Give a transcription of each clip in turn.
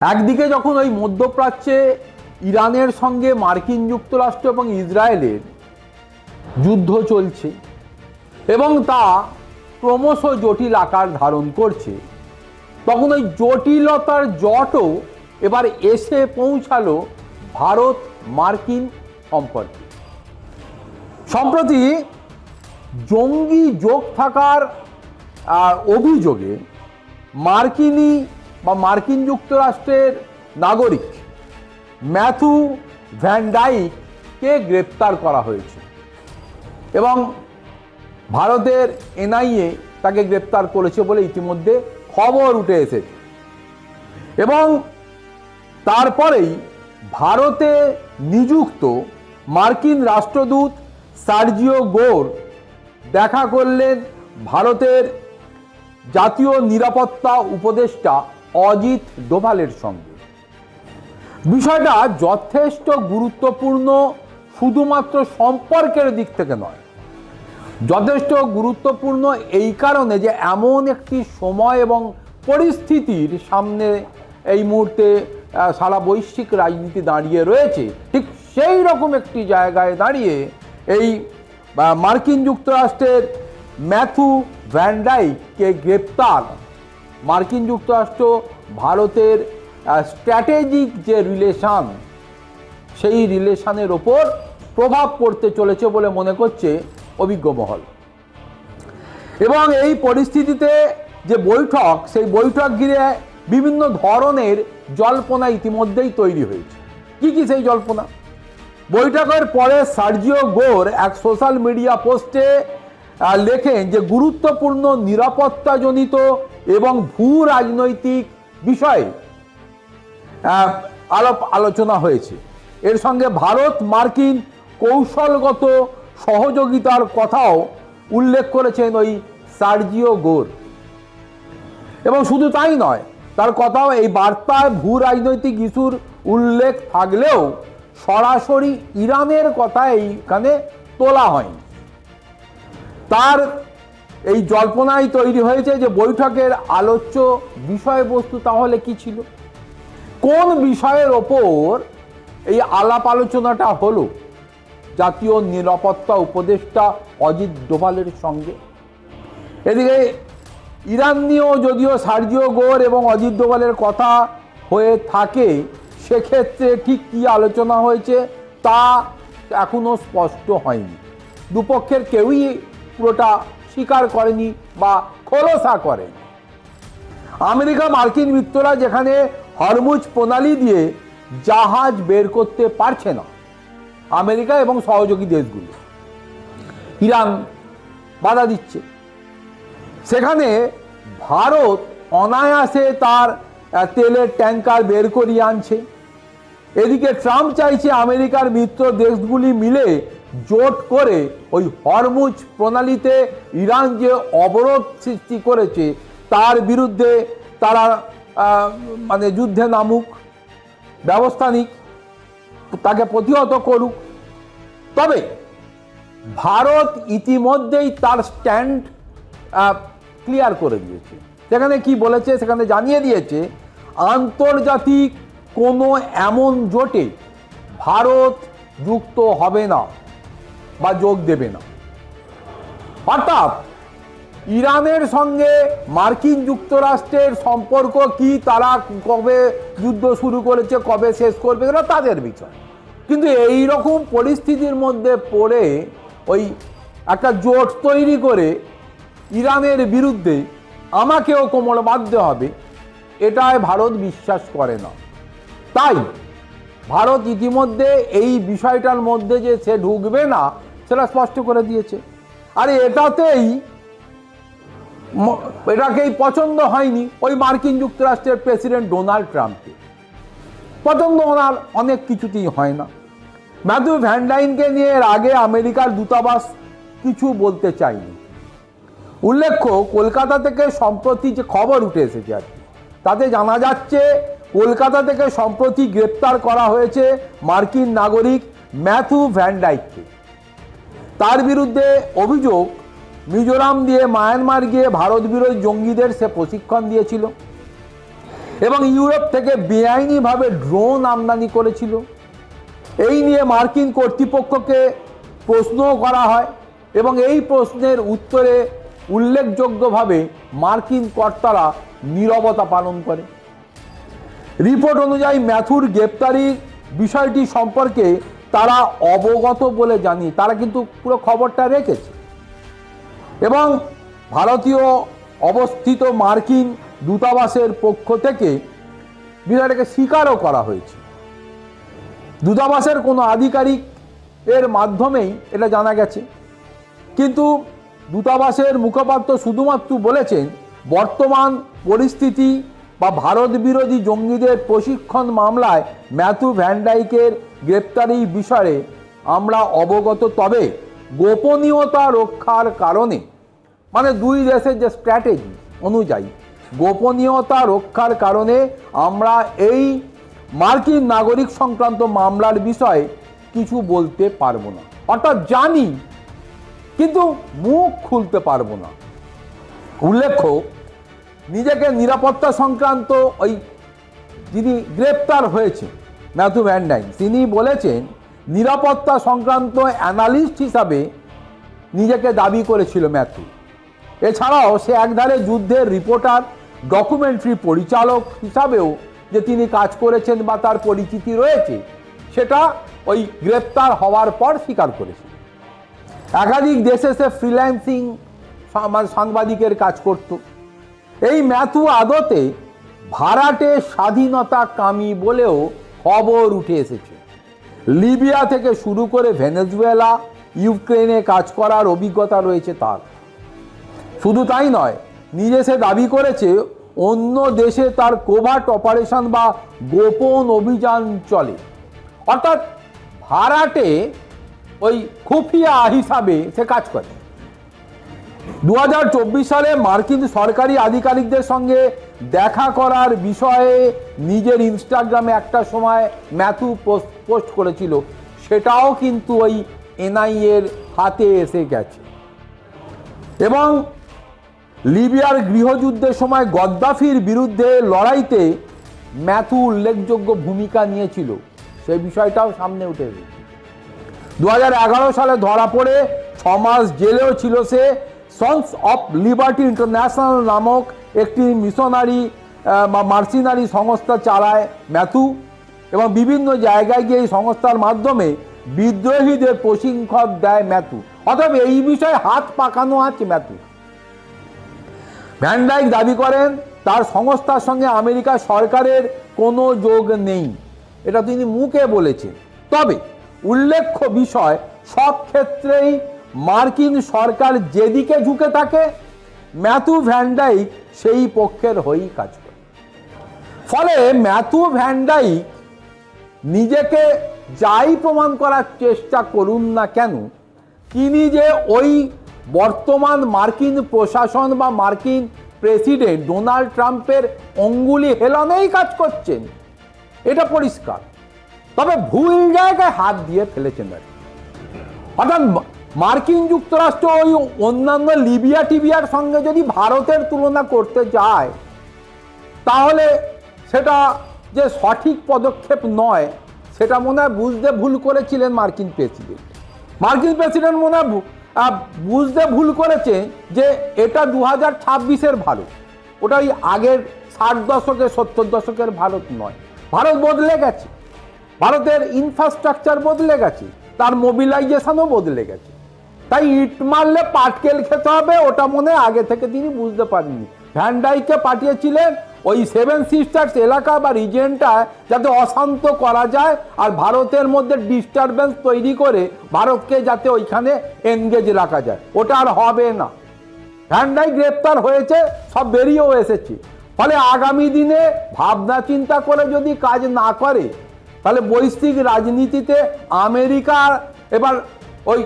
একদিকে যখন ওই মধ্যপ্রাচ্যে ইরানের সঙ্গে মার্কিন যুক্তরাষ্ট্র এবং ইসরায়েলের যুদ্ধ চলছে এবং তা ক্রমশ জটিল আকার ধারণ করছে, তখন ওই জটিলতার জটও এবার এসে পৌঁছালো ভারত মার্কিন সম্পর্কে। সম্প্রতি জঙ্গি যোগ থাকার অভিযোগে মার্কিন যুক্তরাষ্ট্রের নাগরিক ম্যাথু ভ্যান ডাইককে গ্রেপ্তার করা হয়েছে এবং ভারতের এনআইএ তাকে গ্রেপ্তার করেছে বলে ইতিমধ্যে খবর উঠে এসেছে। এবং তারপরেই ভারতে নিযুক্ত মার্কিন রাষ্ট্রদূত সার্জিও গোর দেখা করলেন ভারতের জাতীয় নিরাপত্তা উপদেষ্টা অজিত ডোভালের সঙ্গে। বিষয়টা যথেষ্ট গুরুত্বপূর্ণ, শুধুমাত্র সম্পর্কের দিক থেকে নয়, যথেষ্ট গুরুত্বপূর্ণ এই কারণে যে এমন একটি সময় এবং পরিস্থিতির সামনে এই মুহূর্তে সারা বৈশ্বিক রাজনীতি দাঁড়িয়ে রয়েছে। ঠিক সেই রকম একটি জায়গায় দাঁড়িয়ে এই মার্কিন যুক্তরাষ্ট্রের ম্যাথু ভ্যান ডাইককে গ্রেপ্তার, মার্কিন যুক্তরাষ্ট্র ভারতের স্ট্র্যাটেজিক যে রিলেশন, সেই রিলেশনের ওপর প্রভাব পড়তে চলেছে বলে মনে করছে অভিজ্ঞ মহল। এবং এই পরিস্থিতিতে যে বৈঠক, সেই বৈঠক ঘিরে বিভিন্ন ধরনের জল্পনা ইতিমধ্যেই তৈরি হয়েছে। কি সেই জল্পনা? বৈঠকের পরে সার্জিও গোর এক সোশ্যাল মিডিয়া পোস্টে লেখেন যে গুরুত্বপূর্ণ নিরাপত্তাজনিত এবং ভূ রাজনৈতিক বিষয়ে আলোচনা হয়েছে। এর সঙ্গে ভারত মার্কিন কৌশলগত সহযোগিতার কথাও উল্লেখ করেছেন ওই সার্জিও গোর। এবং শুধু তাই নয়, তার কথাও এই বার্তায় ভূ রাজনৈতিক ইস্যুর উল্লেখ থাকলেও সরাসরি ইরানের কথা এইখানে তোলা হয়নি। তার এই জল্পনাই তৈরি হয়েছে যে বৈঠকের আলোচ্য বিষয়বস্তু তাহলে কি ছিল, কোন বিষয়ের ওপর এই আলাপ আলোচনাটা হলো জাতীয় নিরাপত্তা উপদেষ্টা অজিত ডোভালের সঙ্গে। এদিকে ইরান নিয়েও যদিও সার্জিও গোর এবং অজিত ডোভালের কথা হয়ে থাকে, সেক্ষেত্রে ঠিক কী আলোচনা হয়েছে তা এখনো স্পষ্ট হয়নি। দুপক্ষের কেউই পুরোটা স্বীকার করেনি বা খোলসা করেনি। আমেরিকা মার্কিন মিত্ররা যেখানে হরমুজ প্রণালী দিয়ে জাহাজ বের করতে পারছে না, আমেরিকা এবং সহযোগী দেশগুলো, ইরান বাধা দিচ্ছে, সেখানে ভারত অনায়াসে তার তেলের ট্যাঙ্কার বের করিয়ে আনছে। এদিকে ট্রাম্প চাইছে আমেরিকার মিত্র দেশগুলি মিলে জোট করে ওই হরমুজ প্রণালীতে ইরান যে অবরোধ সৃষ্টি করেছে তার বিরুদ্ধে তারা যুদ্ধে নামুক, ব্যবস্থা নিক, তাকে প্রতিহত করুক। তবে ভারত ইতিমধ্যেই তার স্ট্যান্ড ক্লিয়ার করে দিয়েছে। সেখানে কি বলেছে, সেখানে জানিয়ে দিয়েছে আন্তর্জাতিক কোনো এমন জোটে ভারত যুক্ত হবে না বা যোগ দেবে না। অর্থাৎ ইরানের সঙ্গে মার্কিন যুক্তরাষ্ট্রের সম্পর্ক কি, তারা কবে যুদ্ধ শুরু করেছে, কবে শেষ করবে, এটা তাদের বিষয়। কিন্তু এই রকম পরিস্থিতির মধ্যে পড়ে ওই একটা জোট তৈরি করে ইরানের বিরুদ্ধে আমাকেও কোমর বাঁধতে হবে, এটাই ভারত বিশ্বাস করে না। তাই ভারত ইতিমধ্যে এই বিষয়টার মধ্যে যে সে ঢুকবে না সেটা স্পষ্ট করে দিয়েছে। আর এটাকেই পছন্দ হয়নি ওই মার্কিন যুক্তরাষ্ট্রের প্রেসিডেন্ট ডোনাল্ড ট্রাম্পকে। পছন্দ ওনার অনেক কিছুতেই হয় না। ম্যাথু ভ্যান ডাইককে নিয়ে এর আগে আমেরিকার দূতাবাস কিছু বলতে চায়নি। উল্লেখ্য, কলকাতা থেকে সম্প্রতি যে খবর উঠে এসেছে আর কি, তাতে জানা যাচ্ছে কলকাতা থেকে সম্প্রতি গ্রেপ্তার করা হয়েছে মার্কিন নাগরিক ম্যাথু ভ্যান ডাইককে। তার বিরুদ্ধে অভিযোগ মিজোরাম দিয়ে মায়ানমার গিয়ে ভারত বিরোধী জঙ্গিদের সে প্রশিক্ষণ দিয়েছিল এবং ইউরোপ থেকে বেআইনিভাবে ড্রোন আমদানি করেছিল। এই নিয়ে মার্কিন কর্তৃপক্ষকে প্রশ্ন করা হয় এবং এই প্রশ্নের উত্তরে উল্লেখযোগ্যভাবে মার্কিন কর্তারা নীরবতা পালন করে। রিপোর্ট অনুযায়ী ম্যাথুর গ্রেপ্তারির বিষয়টি সম্পর্কে তারা অবগত বলে জানিয়ে তারা কিন্তু পুরো খবরটা রেখেছে এবং ভারতীয় অবস্থিত মার্কিন দূতাবাসের পক্ষ থেকে বিষয়টাকে স্বীকারও করা হয়েছে। দূতাবাসের কোনো আধিকারিক এর মাধ্যমেই এটা জানা গেছে, কিন্তু দূতাবাসের মুখপাত্র শুধুমাত্র বলেছেন বর্তমান পরিস্থিতি বা ভারত বিরোধী জঙ্গিদের প্রশিক্ষণ মামলায় ম্যাথু ভ্যান ডাইকের গ্রেপ্তারির বিষয়ে আমরা অবগত, তবে গোপনীয়তা রক্ষার কারণে মানে দুই দেশের যে স্ট্র্যাটেজি অনুযায়ী গোপনীয়তা রক্ষার কারণে আমরা এই মার্কিন নাগরিক সংক্রান্ত মামলার বিষয়ে কিছু বলতে পারবো না, অর্থাৎ জানি কিন্তু মুখ খুলতে পারবো না। উল্লেখ্য, নিজেকে নিরাপত্তা সংক্রান্ত ওই যিনি গ্রেপ্তার হয়েছে ম্যাথু ভ্যান ডাইক, তিনি বলেছেন নিরাপত্তা সংক্রান্ত অ্যানালিস্ট হিসাবে নিজেকে দাবি করেছিল ম্যাথু। এছাড়াও সে একধারে যুদ্ধের রিপোর্টার, ডকুমেন্টারি পরিচালক হিসাবেও যে তিনি কাজ করেছেন বা তার পরিচিতি রয়েছে সেটা ওই গ্রেপ্তার হওয়ার পর স্বীকার করেছে। একাধিক দেশে সে ফ্রিল্যান্সিং সাংবাদিকের কাজ করত। এই ম্যাথু আদতে ভাড়াটে স্বাধীনতা কামী বলেও খবর উঠে এসেছে। লিবিয়া থেকে শুরু করে ভেনেজুয়েলা, ইউক্রেনে কাজ করার অভিজ্ঞতা রয়েছে তার। শুধু তাই নয়, নিজে সে দাবি করেছে অন্য দেশে তার কোভার্ট অপারেশন বা গোপন অভিযান চলে, অর্থাৎ ভাড়াটে ওই খুফিয়া হিসাবে সে কাজ করে। 2024 সালে মার্কিন সরকারি আধিকারিকদের সঙ্গে দেখা করার বিষয়ে নিজের ইনস্টাগ্রামে একটা সময় ম্যাথু পোস্ট করেছিল, সেটাও কিন্তু ওই এনআইএর হাতে এসে গেছে। এবং লিবিয়ার গৃহযুদ্ধের সময় গদ্দাফির বিরুদ্ধে লড়াইতে ম্যাথু উল্লেখযোগ্য ভূমিকা নিয়েছিল, সেই বিষয়টাও সামনে উঠে এসেছে। 2011 সালে ধরা পড়ে 6 মাস জেলেও ছিল সে। সন্স অফ লিবার্টি ইন্টারন্যাশনাল নামক একটি মিশনারি বা মার্সিনারি সংস্থা চালায় ম্যাথু এবং বিভিন্ন জায়গায় গিয়ে এই সংস্থার মাধ্যমে বিদ্রোহীদের প্রশিক্ষণ দেয় ম্যাথু। অতএব এই বিষয়ে হাত পাকানো আছে ম্যাথু। ভ্যান ডাইক দাবি করেন তার সংস্থার সঙ্গে আমেরিকা সরকারের কোনো যোগ নেই, এটা তিনি মুখে বলেছেন। তবে উল্লেখ্য বিষয়, সব ক্ষেত্রেই মার্কিন সরকার যেদিকে ঝুঁকে থাকে ম্যাথু ভ্যান ডাইক সেই পক্ষের হয়েই কাজ করে। ফলে ম্যাথু ভ্যান ডাইক নিজেকে যাই প্রমাণ করার চেষ্টা করুন না কেন, তিনি যে ওই বর্তমান মার্কিন প্রশাসন বা মার্কিন প্রেসিডেন্ট ডোনাল্ড ট্রাম্পের অঙ্গুলি হেলনেই কাজ করছেন এটা পরিষ্কার। তবে ভুল জায়গায় হাত দিয়ে ফেলেছেন। অর্থাৎ মার্কিন যুক্তরাষ্ট্র ওই অন্যান্য লিবিয়া টিবিয়ার সঙ্গে যদি ভারতের তুলনা করতে যায় তাহলে সেটা যে সঠিক পদক্ষেপ নয় সেটা মনে হয় বুঝতে ভুল করেছিলেন মার্কিন প্রেসিডেন্ট। মার্কিন প্রেসিডেন্ট মনে হয় বুঝতে ভুল করেছে যে এটা 2026-এর ভারত, ওটা ওই আগের 60 দশকের 70 দশকের ভারত নয়। ভারত বদলে গেছে, ভারতের ইনফ্রাস্ট্রাকচার বদলে গেছে, তার মোবিলাইজেশনও বদলে গেছে। তাই ইট মারলে পাটকেল খেতে হবে ওটা মনে আগে থেকে তিনি বুঝতে পারেননি। ভ্যান ডাইককে পাঠিয়েছিলেন ওই 7 সিস্টার্স এলাকা বা রিজিয়নটা যাতে অশান্ত করা যায় আর ভারতের মধ্যে ডিস্টারবেন্স তৈরি করে ভারতকে যাতে ওইখানে এনগেজ রাখা যায়, ওটা আর হবে না। ভ্যান ডাইক গ্রেপ্তার হয়েছে, সব বেরিয়েও এসেছে। ফলে আগামী দিনে ভাবনা চিন্তা করে যদি কাজ না করে তাহলে বৈশ্বিক রাজনীতিতে আমেরিকা এবার ওই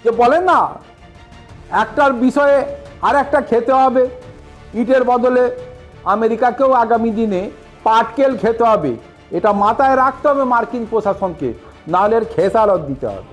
যে বলেন না একটার বিষয়ে আর একটা খেতে হবে, ইটের বদলে আমেরিকাকেও আগামী দিনে পাটকেল খেতে হবে। এটা মাথায় রাখতে হবে মার্কিন প্রশাসনকে, নাহলে খেসারত দিতে হবে।